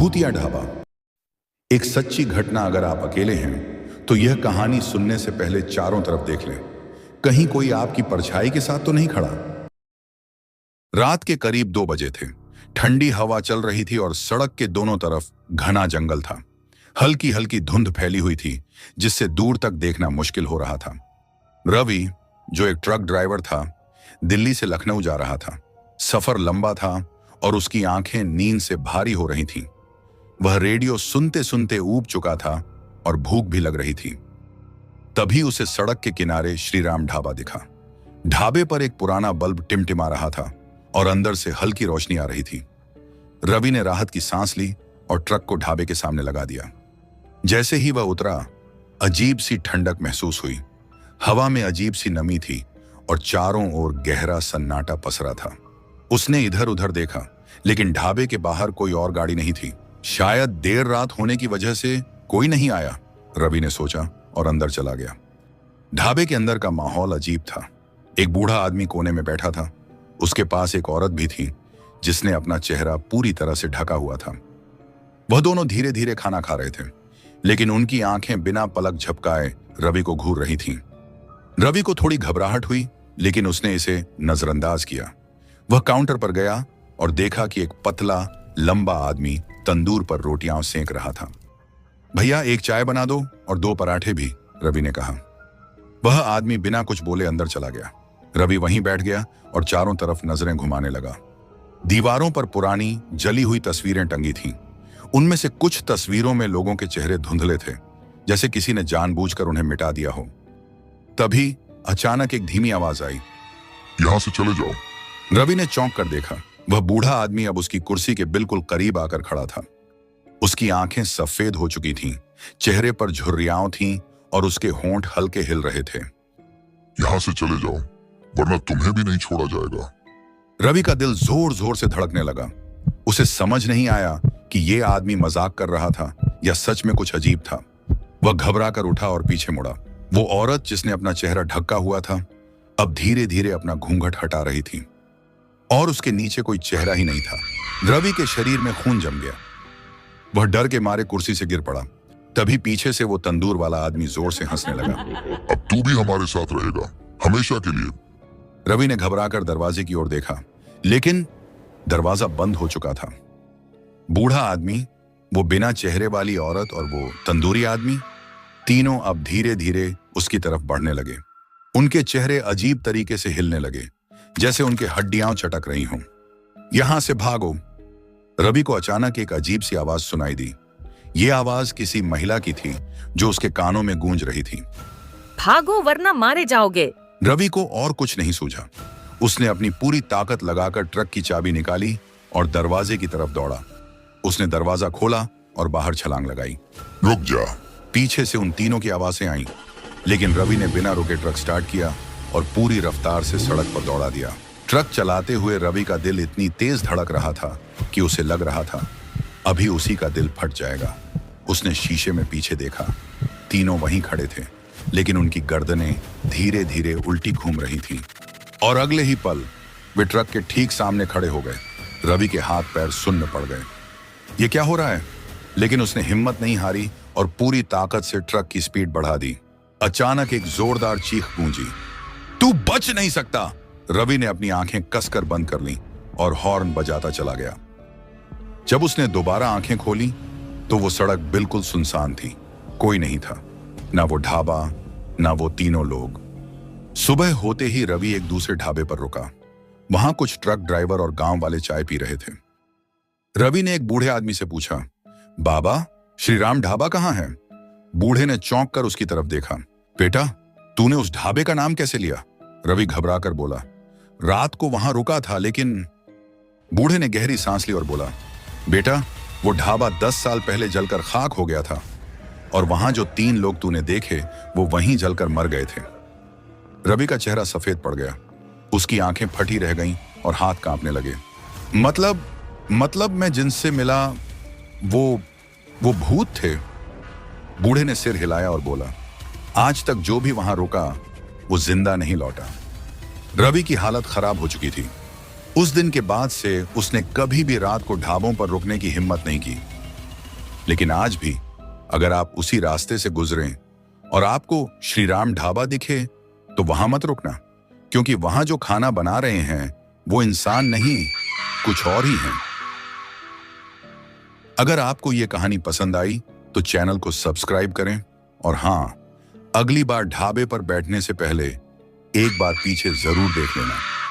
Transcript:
भूतिया ढाबा। एक सच्ची घटना। अगर आप अकेले हैं तो यह कहानी सुनने से पहले चारों तरफ देख लें, कहीं कोई आपकी परछाई के साथ तो नहीं खड़ा। रात के करीब 2 बजे थे। ठंडी हवा चल रही थी और सड़क के दोनों तरफ घना जंगल था। हल्की हल्की धुंध फैली हुई थी जिससे दूर तक देखना मुश्किल हो रहा था। रवि, जो एक ट्रक ड्राइवर था, दिल्ली से लखनऊ जा रहा था। सफर लंबा था और उसकी आंखें नींद से भारी हो रही थीं। वह रेडियो सुनते सुनते ऊब चुका था और भूख भी लग रही थी। तभी उसे सड़क के किनारे श्रीराम ढाबा दिखा। ढाबे पर एक पुराना बल्ब टिमटिमा रहा था और अंदर से हल्की रोशनी आ रही थी। रवि ने राहत की सांस ली और ट्रक को ढाबे के सामने लगा दिया। जैसे ही वह उतरा, अजीब सी ठंडक महसूस हुई। हवा में अजीब सी नमी थी और चारों ओर गहरा सन्नाटा पसरा था। उसने इधर उधर देखा, लेकिन ढाबे के बाहर कोई और गाड़ी नहीं थी। शायद देर रात होने की वजह से कोई नहीं आया, रवि ने सोचा और अंदर चला गया। ढाबे के अंदर का माहौल अजीब था। एक बूढ़ा आदमी कोने में बैठा था। उसके पास एक औरत भी थी जिसने अपना चेहरा पूरी तरह से ढका हुआ था। वह दोनों धीरे धीरे खाना खा रहे थे, लेकिन उनकी आंखें बिना पलक झपकाए रवि को घूर रही थीं। रवि को थोड़ी घबराहट हुई, लेकिन उसने इसे नजरअंदाज किया। वह काउंटर पर गया और देखा कि एक पतला लंबा आदमी तंदूर पर रोटियां सेंक रहा था। भैया, एक चाय बना दो और 2 पराठे भी, रवि ने कहा। वह आदमी बिना कुछ बोले अंदर चला गया। रवि वहीं बैठ गया और चारों तरफ नजरें घुमाने लगा। दीवारों पर पुरानी जली हुई तस्वीरें टंगी थीं। उनमें से कुछ तस्वीरों में लोगों के चेहरे धुंधले थे, जैसे किसी ने जानबूझकर उन्हें मिटा दिया हो। तभी अचानक एक धीमी आवाज आई, यहां से चले जाओ। रवि ने चौंक कर देखा। वह बूढ़ा आदमी अब उसकी कुर्सी के बिल्कुल करीब आकर खड़ा था। उसकी आंखें सफेद हो चुकी थीं, चेहरे पर झुर्रियां थीं और उसके होंठ हल्के हिल रहे थे। यहां से चले जाओ, वरना तुम्हें भी नहीं छोड़ा जाएगा। रवि का दिल जोर जोर से धड़कने लगा। उसे समझ नहीं आया कि यह आदमी मजाक कर रहा था या सच में कुछ अजीब था। वह घबरा कर उठा और पीछे मुड़ा। वो औरत जिसने अपना चेहरा ढका हुआ था, अब धीरे धीरे अपना घूंघट हटा रही थी और उसके नीचे कोई चेहरा ही नहीं था। रवि के शरीर में खून जम गया। वह डर के मारे कुर्सी से गिर पड़ा। तभी पीछे से वो तंदूर वाला आदमी जोर से हंसने लगा। अब तू भी हमारे साथ रहेगा, हमेशा के लिए। रवि ने घबराकर दरवाजे की ओर देखा, लेकिन दरवाजा बंद हो चुका था। बूढ़ा आदमी, वो बिना चेहरे वाली औरत और वो तंदूरी आदमी, तीनों अब धीरे धीरे उसकी तरफ बढ़ने लगे। उनके चेहरे अजीब तरीके से हिलने लगे, जैसे उनके हड्डियां चटक रही हों। यहां से भागो। रवि को अचानक एक अजीब सी आवाज सुनाई दी। यह आवाज किसी महिला की थी जो उसके कानों में गूंज रही थी। भागो वरना मारे जाओगे। रवि को और कुछ नहीं सूझा। उसने अपनी पूरी ताकत लगाकर ट्रक की चाबी निकाली और दरवाजे की तरफ दौड़ा। उसने दरवाजा खोला और बाहर छलांग लगाई। रुक जा। पीछे से उन तीनों की आवाजें आईं, लेकिन रवि ने बिना रुके ट्रक स्टार्ट किया और पूरी रफ्तार से सड़क पर दौड़ा दिया। ट्रक चलाते हुए रवि का दिल इतनी तेज धड़क रहा था कि उसे लग रहा था अभी उसी का दिल फट जाएगा। उसने शीशे में पीछे देखा। तीनों वहीं खड़े थे, लेकिन उनकी गर्दनें धीरे धीरे उल्टी घूम रही थीं। और अगले ही पल वे ट्रक के ठीक सामने खड़े हो गए। रवि के हाथ पैर सुन्न पड़ गए। ये क्या हो रहा है? लेकिन उसने हिम्मत नहीं हारी और पूरी ताकत से ट्रक की स्पीड बढ़ा दी। अचानक एक जोरदार चीख गूंजी, तू बच नहीं सकता! रवि ने अपनी आंखें कसकर बंद कर लीं और हॉर्न बजाता चला गया। जब उसने दोबारा आंखें खोली तो वो सड़क बिल्कुल सुनसान थी। कोई नहीं था, ना वो ढाबा, ना वो तीनों लोग। सुबह होते ही रवि एक दूसरे ढाबे पर रुका। वहां कुछ ट्रक ड्राइवर और गांव वाले चाय पी रहे थे। रवि ने एक बूढ़े आदमी से पूछा, बाबा, श्रीराम ढाबा कहाँ है? बूढ़े ने चौंक कर उसकी तरफ देखा। बेटा, तूने उस ढाबे का नाम कैसे लिया? रवि घबराकर बोला, रात को वहां रुका था, लेकिन। बूढ़े ने गहरी सांस ली और बोला, बेटा, वो ढाबा 10 साल पहले जलकर खाक हो गया था और वहां जो 3 लोग तूने देखे वो वहीं जलकर मर गए थे। रवि का चेहरा सफेद पड़ गया। उसकी आंखें फटी रह गईं और हाथ कांपने लगे। मतलब मैं जिनसे मिला वो भूत थे? बूढ़े ने सिर हिलाया और बोला, आज तक जो भी वहां रुका वो जिंदा नहीं लौटा। रवि की हालत खराब हो चुकी थी। उस दिन के बाद से उसने कभी भी रात को ढाबों पर रुकने की हिम्मत नहीं की। लेकिन आज भी अगर आप उसी रास्ते से गुजरें और आपको श्री राम ढाबा दिखे तो वहां मत रुकना, क्योंकि वहां जो खाना बना रहे हैं वो इंसान नहीं, कुछ और ही हैं। अगर आपको ये कहानी पसंद आई तो चैनल को सब्सक्राइब करें और हां, अगली बार ढाबे पर बैठने से पहले एक बार पीछे जरूर देख लेना।